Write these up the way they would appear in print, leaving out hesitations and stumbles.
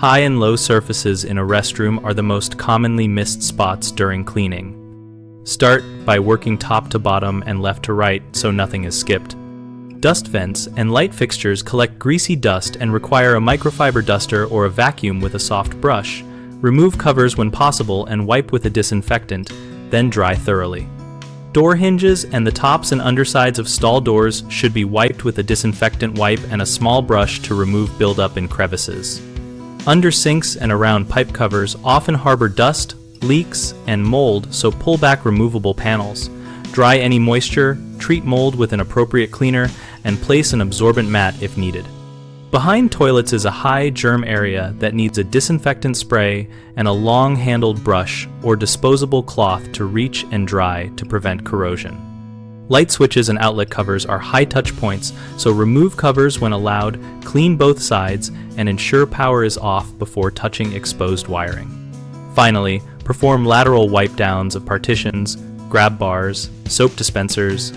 High and low surfaces in a restroom are the most commonly missed spots during cleaning. Start by working top to bottom and left to right so nothing is skipped. Dust vents and light fixtures collect greasy dust and require a microfiber duster or a vacuum with a soft brush. Remove covers when possible and wipe with a disinfectant, then dry thoroughly. Door hinges and the tops and undersides of stall doors should be wiped with a disinfectant wipe and a small brush to remove buildup in crevices. Under sinks and around pipe covers often harbor dust, leaks, and mold, so pull back removable panels. Dry any moisture, treat mold with an appropriate cleaner, and place an absorbent mat if needed. Behind toilets is a high germ area that needs a disinfectant spray and a long-handled brush or disposable cloth to reach and dry to prevent corrosion. Light switches and outlet covers are high touch points, so remove covers when allowed, clean both sides, and ensure power is off before touching exposed wiring. Finally, perform lateral wipe downs of partitions, grab bars, soap dispensers,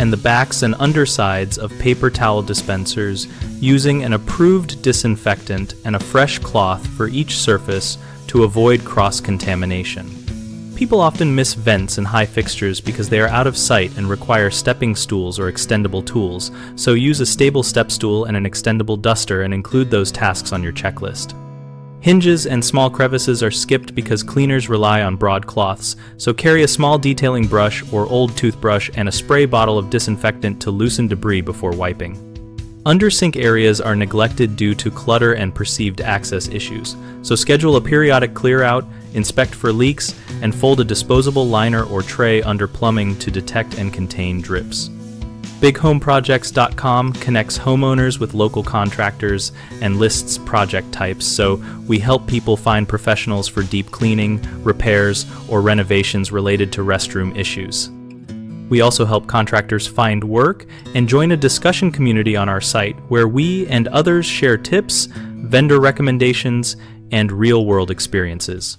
and the backs and undersides of paper towel dispensers using an approved disinfectant and a fresh cloth for each surface to avoid cross-contamination. People often miss vents in high fixtures because they are out of sight and require stepping stools or extendable tools, so use a stable step stool and an extendable duster and include those tasks on your checklist. Hinges and small crevices are skipped because cleaners rely on broad cloths, so carry a small detailing brush or old toothbrush and a spray bottle of disinfectant to loosen debris before wiping. Undersink areas are neglected due to clutter and perceived access issues, so schedule a periodic clear-out, inspect for leaks, and fold a disposable liner or tray under plumbing to detect and contain drips. BigHomeProjects.com connects homeowners with local contractors and lists project types, so we help people find professionals for deep cleaning, repairs, or renovations related to restroom issues. We also help contractors find work and join a discussion community on our site where we and others share tips, vendor recommendations, and real-world experiences.